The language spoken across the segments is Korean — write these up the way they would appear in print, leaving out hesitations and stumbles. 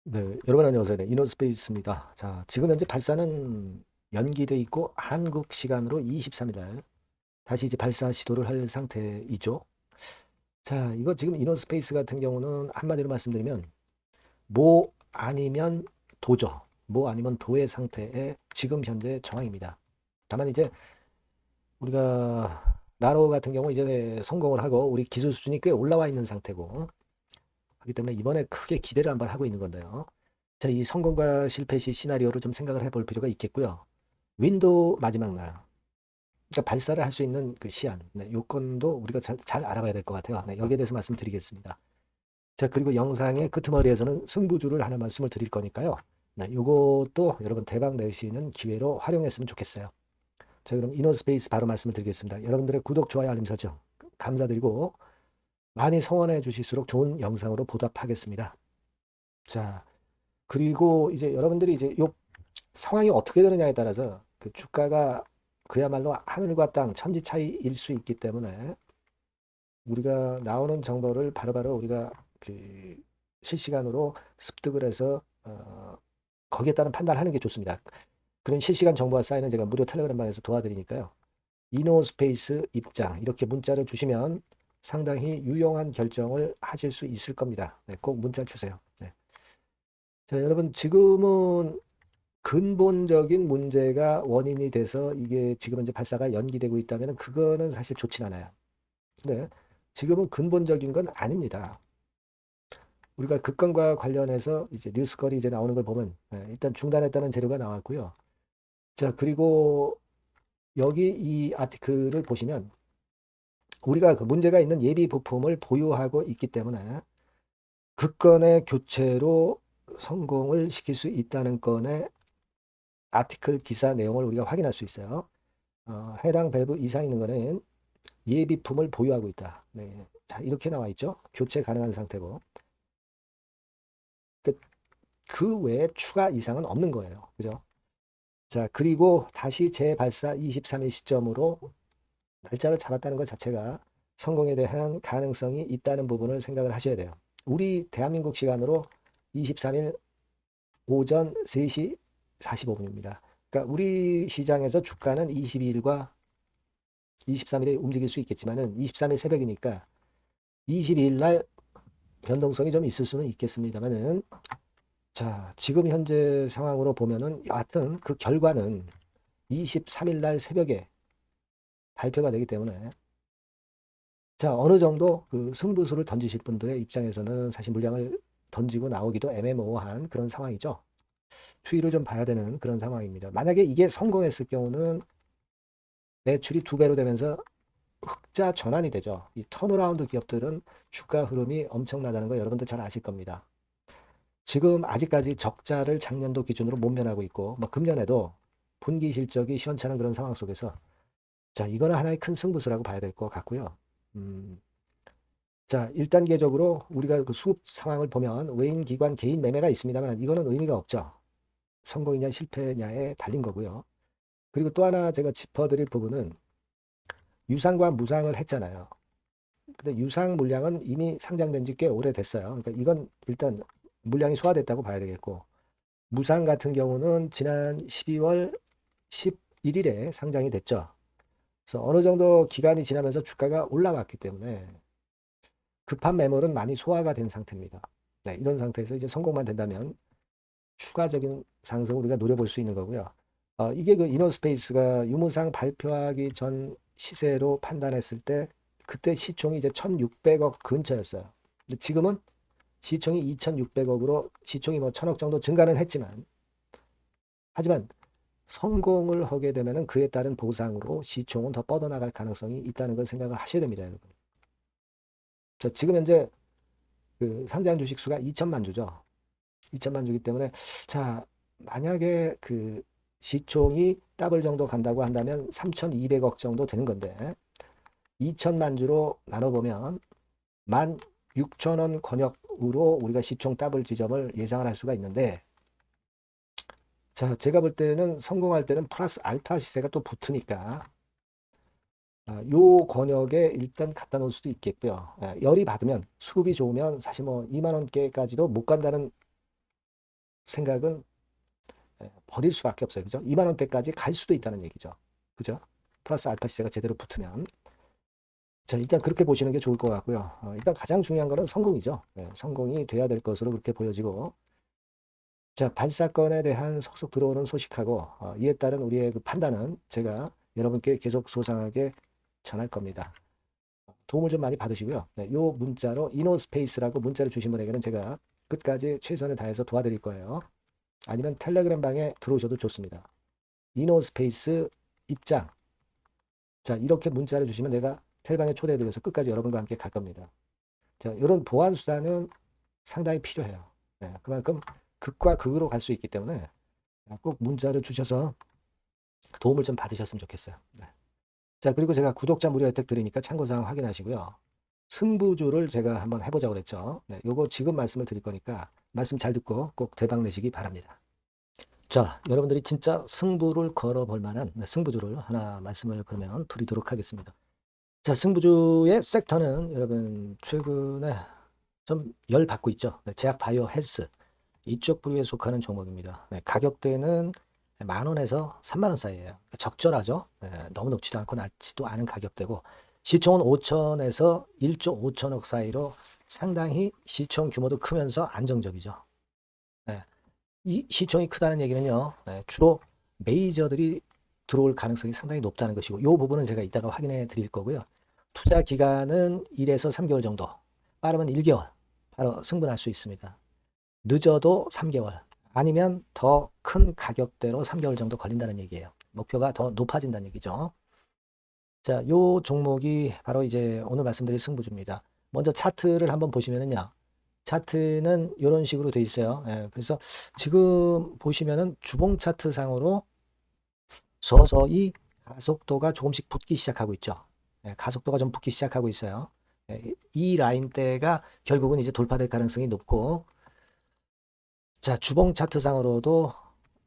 네, 여러분 안녕하세요. 네, 이노스페이스입니다. 자, 지금 현재 발사는 연기돼 있고 한국 시간으로 23일 날 다시 이제 발사 시도를 할 상태이죠. 자, 이거 지금 이노스페이스 같은 경우는 한마디로 말씀드리면 모 아니면 도죠. 모 아니면 도의 상태의 지금 현재 정황입니다. 다만 이제 우리가 나로 같은 경우 이제 성공을 하고 우리 기술 수준이 꽤 올라와 있는 상태고 하기 때문에 이번에 크게 기대를 한번 하고 있는 건데요. 자, 이 성공과 실패 시 시나리오를 좀 생각을 해볼 필요가 있겠고요. 윈도우 마지막 날, 그러니까 발사를 할 수 있는 그 시한, 네, 요건도 우리가 잘 알아봐야 될 것 같아요. 네, 여기에 대해서 말씀드리겠습니다. 자, 그리고 영상의 끄트머리에서는 승부주를 하나 말씀을 드릴 거니까요. 네, 요것도 여러분 대박 내시는 기회로 활용했으면 좋겠어요. 자, 그럼 이노스페이스 바로 말씀을 드리겠습니다. 여러분들의 구독, 좋아요, 알림 설정 감사드리고 많이 성원해 주실수록 좋은 영상으로 보답하겠습니다. 자, 그리고 이제 여러분들이 이제 요 상황이 어떻게 되느냐에 따라서 그 주가가 그야말로 하늘과 땅 천지 차이일 수 있기 때문에 우리가 나오는 정보를 바로바로 우리가 그 실시간으로 습득을 해서 거기에 따른 판단하는 게 좋습니다. 그런 실시간 정보가 쌓이는 제가 무료 텔레그램 방에서 도와드리니까요. 이노스페이스 입장 이렇게 문자를 주시면 상당히 유용한 결정을 하실 수 있을 겁니다. 네, 꼭 문자 주세요. 네. 자, 여러분 지금은 근본적인 문제가 원인이 돼서 이게 지금 이제 발사가 연기되고 있다면 그거는 사실 좋진 않아요. 근데 지금은 근본적인 건 아닙니다. 우리가 극권과 관련해서 이제 뉴스거리 이제 나오는 걸 보면 일단 중단했다는 재료가 나왔고요. 자, 그리고 여기 이 아티클을 보시면 우리가 그 문제가 있는 예비 부품을 보유하고 있기 때문에 극권의 교체로 성공을 시킬 수 있다는 건의 아티클 기사 내용을 우리가 확인할 수 있어요. 해당 밸브 이상 있는 거는 예비품을 보유하고 있다. 네. 자, 이렇게 나와 있죠. 교체 가능한 상태고. 그, 그 외에 추가 이상은 없는 거예요. 그죠? 자, 그리고 다시 재발사 23일 시점으로 날짜를 잡았다는 것 자체가 성공에 대한 가능성이 있다는 부분을 생각을 하셔야 돼요. 우리 대한민국 시간으로 23일 오전 3시 45분입니다. 그러니까 우리 시장에서 주가는 22일과 23일에 움직일 수 있겠지만은 23일 새벽이니까 22일 날 변동성이 좀 있을 수는 있겠습니다만은 자, 지금 현재 상황으로 보면은 여하튼 그 결과는 23일 날 새벽에 발표가 되기 때문에 자, 어느 정도 그 승부수를 던지실 분들의 입장에서는 사실 물량을 던지고 나오기도 애매모호한 그런 상황이죠. 추이를 좀 봐야 되는 그런 상황입니다. 만약에 이게 성공했을 경우는 매출이 두 배로 되면서 흑자 전환이 되죠. 이 턴어라운드 기업들은 주가 흐름이 엄청나다는 거 여러분들 잘 아실 겁니다. 지금 아직까지 적자를 작년도 기준으로 못 면하고 있고, 뭐 금년에도 분기 실적이 시원찮은 그런 상황 속에서, 자, 이거는 하나의 큰 승부수라고 봐야 될 것 같고요. 음, 자, 1단계적으로 우리가 그 수급 상황을 보면 외인 기관 개인 매매가 있습니다만 이거는 의미가 없죠. 성공이냐 실패냐에 달린 거고요. 그리고 또 하나 제가 짚어드릴 부분은 유상과 무상을 했잖아요. 근데 유상 물량은 이미 상장된 지 꽤 오래됐어요. 그러니까 이건 일단 물량이 소화됐다고 봐야 되겠고, 무상 같은 경우는 지난 12월 11일에 상장이 됐죠. 그래서 어느 정도 기간이 지나면서 주가가 올라왔기 때문에 급한 매물은 많이 소화가 된 상태입니다. 네, 이런 상태에서 이제 성공만 된다면 추가적인 상승을 우리가 노려볼 수 있는 거고요. 이게 그 이노스페이스가 유무상 발표하기 전 시세로 판단했을 때 그때 시총이 이제 1,600억 근처였어요. 근데 지금은 시총이 2,600억으로 시총이 뭐 1,000억 정도 증가는 했지만 하지만 성공을 하게 되면은 그에 따른 보상으로 시총은 더 뻗어나갈 가능성이 있다는 걸 생각을 하셔야 됩니다, 여러분. 자, 지금 현재 그 상장 주식 수가 2천만 주죠. 2천만 주기 때문에 자, 만약에 그 시총이 더블 정도 간다고 한다면 3,200억 정도 되는 건데 2천만 주로 나눠보면 16,000원 권역으로 우리가 시총 더블 지점을 예상을 할 수가 있는데 자, 제가 볼 때는 성공할 때는 플러스 알파 시세가 또 붙으니까 요 권역에 일단 갖다 놓을 수도 있겠고요. 열이 받으면 수급이 좋으면 사실 뭐 2만 원대까지도 못 간다는 생각은 버릴 수밖에 없어요. 그죠? 2만 원대까지 갈 수도 있다는 얘기죠. 그죠? 플러스 알파 시세가 제대로 붙으면. 자, 일단 그렇게 보시는 게 좋을 것 같고요. 일단 가장 중요한 거는 성공이죠. 성공이 돼야 될 것으로 그렇게 보여지고. 자, 발사건에 대한 속속 들어오는 소식하고 이에 따른 우리의 그 판단은 제가 여러분께 계속 소상하게 전할 겁니다. 도움을 좀 많이 받으시고요. 네, 요 문자로 이노스페이스라고 문자를 주신 분에게는 제가 끝까지 최선을 다해서 도와드릴 거예요. 아니면 텔레그램 방에 들어오셔도 좋습니다. 이노스페이스 입장. 자, 이렇게 문자를 주시면 내가 텔방에 초대해드려서 끝까지 여러분과 함께 갈 겁니다. 자, 이런 보안 수단은 상당히 필요해요. 네, 그만큼 극과 극으로 갈 수 있기 때문에 꼭 문자를 주셔서 도움을 좀 받으셨으면 좋겠어요. 네. 자, 그리고 제가 구독자 무료 혜택 드리니까 참고사항 확인하시고요. 승부주를 제가 한번 해보자고 그랬죠. 네, 요거 지금 말씀을 드릴 거니까 말씀 잘 듣고 꼭 대박 내시기 바랍니다. 자, 여러분들이 진짜 승부를 걸어볼 만한 승부주를 하나 말씀을 그러면 드리도록 하겠습니다. 자, 승부주의 섹터는 여러분 최근에 좀 열 받고 있죠. 네, 제약 바이오 헬스 이쪽 부류에 속하는 종목입니다. 네, 가격대는 10,000원에서 30,000원 사이에요. 적절하죠. 네, 너무 높지도 않고 낮지도 않은 가격대고 시총은 5천에서 1조 5천억 사이로 상당히 시총 규모도 크면서 안정적이죠. 네, 이 시총이 크다는 얘기는요. 네, 주로 메이저들이 들어올 가능성이 상당히 높다는 것이고 이 부분은 제가 이따가 확인해 드릴 거고요. 투자 기간은 1에서 3개월 정도, 빠르면 1개월 바로 승분할 수 있습니다. 늦어도 3개월 아니면 더 큰 가격대로 3개월 정도 걸린다는 얘기예요. 목표가 더 높아진다는 얘기죠. 자, 요 종목이 바로 이제 오늘 말씀드릴 승부주입니다. 먼저 차트를 한번 보시면은요. 차트는 이런 식으로 돼 있어요. 그래서 지금 보시면은 주봉 차트 상으로 서서히 가속도가 조금씩 붙기 시작하고 있죠. 가속도가 좀 붙기 시작하고 있어요. 이 라인대가 결국은 이제 돌파될 가능성이 높고 자, 주봉 차트상으로도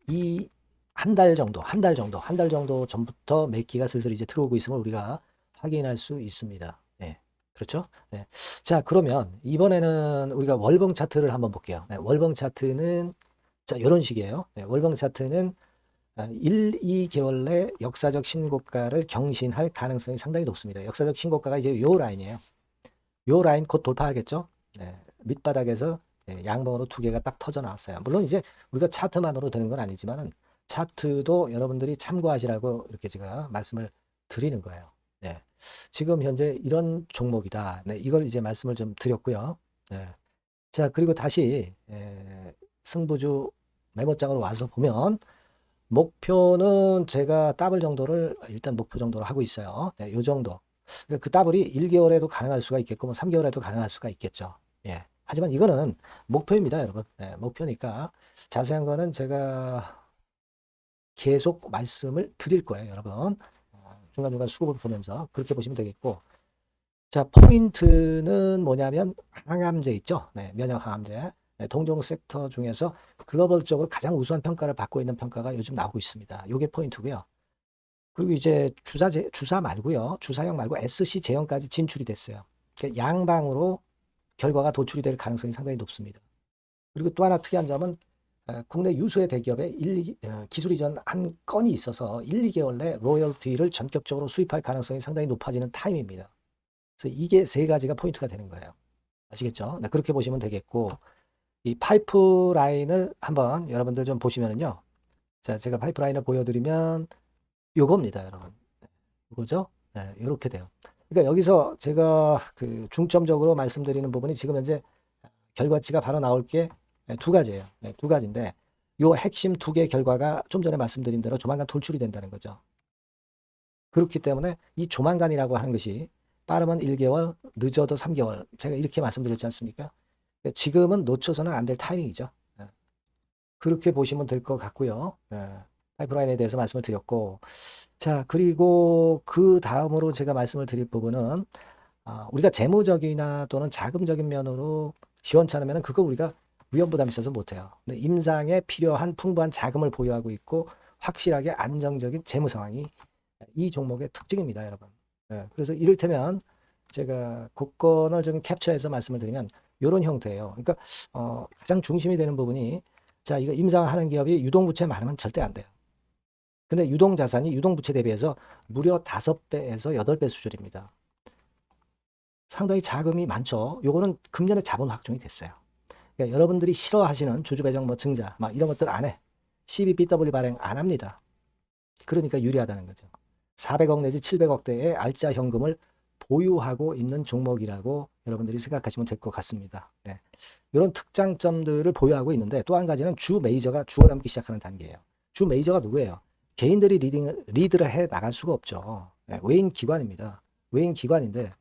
이 한 달 정도 전부터 매기가 슬슬 이제 들어오고 있음을 우리가 확인할 수 있습니다. 네, 그렇죠? 네. 자, 그러면 이번에는 우리가 월봉 차트를 한번 볼게요. 네, 월봉 차트는 자, 이런 식이에요. 네, 월봉 차트는 1, 2개월 내 역사적 신고가를 경신할 가능성이 상당히 높습니다. 역사적 신고가가 이제 요 라인이에요. 요 라인 곧 돌파하겠죠? 네, 밑바닥에서 양봉으로 두 개가 딱 터져 나왔어요. 물론 이제 우리가 차트만으로 되는 건 아니지만은 차트도 여러분들이 참고하시라고 이렇게 제가 말씀을 드리는 거예요. 네. 지금 현재 이런 종목이다. 네, 이걸 이제 말씀을 좀 드렸고요. 네. 자, 그리고 다시 승부주 메모장으로 와서 보면 목표는 제가 더블 정도를 일단 목표 정도로 하고 있어요. 네, 요 정도. 그러니까 그 더블이 1개월에도 가능할 수가 있겠고, 뭐 3개월에도 가능할 수가 있겠죠. 예. 하지만 이거는 목표입니다, 여러분. 네, 목표니까 자세한 거는 제가 계속 말씀을 드릴 거예요, 여러분. 중간중간 수급을 보면서 그렇게 보시면 되겠고. 자, 포인트는 뭐냐면 항암제 있죠. 네, 면역 항암제. 네, 동종 섹터 중에서 글로벌적으로 가장 우수한 평가를 받고 있는 평가가 요즘 나오고 있습니다. 요게 포인트고요. 그리고 이제 주사 말고요. 주사형 말고 SC 제형까지 진출이 됐어요. 그러니까 양방으로 결과가 도출이 될 가능성이 상당히 높습니다. 그리고 또 하나 특이한 점은 국내 유수의 대기업에 기술 이전 한 건이 있어서 1, 2개월 내 로열티를 전격적으로 수입할 가능성이 상당히 높아지는 타임입니다. 그래서 이게 세 가지가 포인트가 되는 거예요. 아시겠죠? 네, 그렇게 보시면 되겠고 이 파이프라인을 한번 여러분들 좀 보시면은요. 자, 제가 파이프라인을 보여드리면 요겁니다, 여러분. 이거죠? 네, 이렇게 돼요. 그러니까 여기서 제가 그 중점적으로 말씀드리는 부분이 지금 현재 결과치가 바로 나올 게 두 가지예요. 네, 두 가지인데 요 핵심 두 개 결과가 좀 전에 말씀드린 대로 조만간 돌출이 된다는 거죠. 그렇기 때문에 이 조만간이라고 하는 것이 빠르면 1개월, 늦어도 3개월. 제가 이렇게 말씀드렸지 않습니까? 지금은 놓쳐서는 안 될 타이밍이죠. 네. 그렇게 보시면 될 것 같고요. 네. 파이프라인에 대해서 말씀을 드렸고 자, 그리고 그 다음으로 제가 말씀을 드릴 부분은 우리가 재무적이나 또는 자금적인 면으로 시원찮으면 그거 우리가 위험 부담이 있어서 못해요. 근데 임상에 필요한 풍부한 자금을 보유하고 있고 확실하게 안정적인 재무 상황이 이 종목의 특징입니다, 여러분. 네, 그래서 이를테면 제가 곡선을 좀 캡처해서 말씀을 드리면 이런 형태예요. 그러니까 가장 중심이 되는 부분이 자, 이거 임상하는 기업이 유동부채 많으면 절대 안 돼요. 근데 유동자산이 유동부채 대비해서 무려 5배에서 8배 수준입니다. 상당히 자금이 많죠. 요거는 금년에 자본 확정이 됐어요. 그러니까 여러분들이 싫어하시는 주주배정 뭐 증자 막 이런 것들 안 해. CBBW 발행 안 합니다. 그러니까 유리하다는 거죠. 400억 내지 700억대의 알짜 현금을 보유하고 있는 종목이라고 여러분들이 생각하시면 될 것 같습니다. 네. 이런 특장점들을 보유하고 있는데 또 한 가지는 주 메이저가 주워담기 시작하는 단계예요. 주 메이저가 누구예요? 개인들이 리드를 해 나갈 수가 없죠. 네. 외인 기관입니다. 외인 기관인데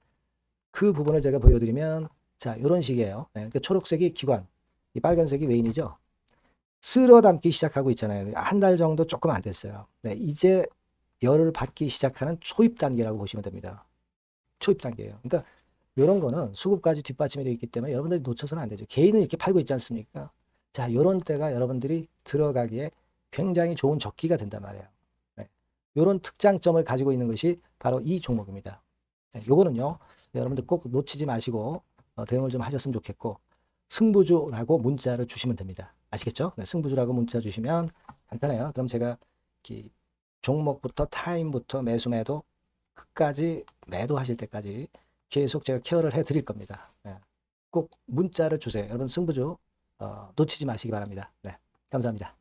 그 부분을 제가 보여드리면 자 이런 식이에요. 네. 그러니까 초록색이 기관, 이 빨간색이 외인이죠. 쓸어 담기 시작하고 있잖아요. 한 달 정도 조금 안 됐어요. 네. 이제 열을 받기 시작하는 초입 단계라고 보시면 됩니다. 초입 단계예요. 그러니까 이런 거는 수급까지 뒷받침이 되어 있기 때문에 여러분들이 놓쳐서는 안 되죠. 개인은 이렇게 팔고 있지 않습니까? 자, 이런 때가 여러분들이 들어가기에 굉장히 좋은 적기가 된단 말이에요. 네. 이런 특장점을 가지고 있는 것이 바로 이 종목입니다. 네, 요거는요, 여러분들 꼭 놓치지 마시고 대응을 좀 하셨으면 좋겠고, 승부주라고 문자를 주시면 됩니다. 아시겠죠? 네, 승부주라고 문자 주시면 간단해요. 그럼 제가 이렇게 종목부터 타임부터 매수 매도 끝까지 매도하실 때까지 계속 제가 케어를 해 드릴 겁니다. 네. 꼭 문자를 주세요. 여러분 승부주 놓치지 마시기 바랍니다. 네. 감사합니다.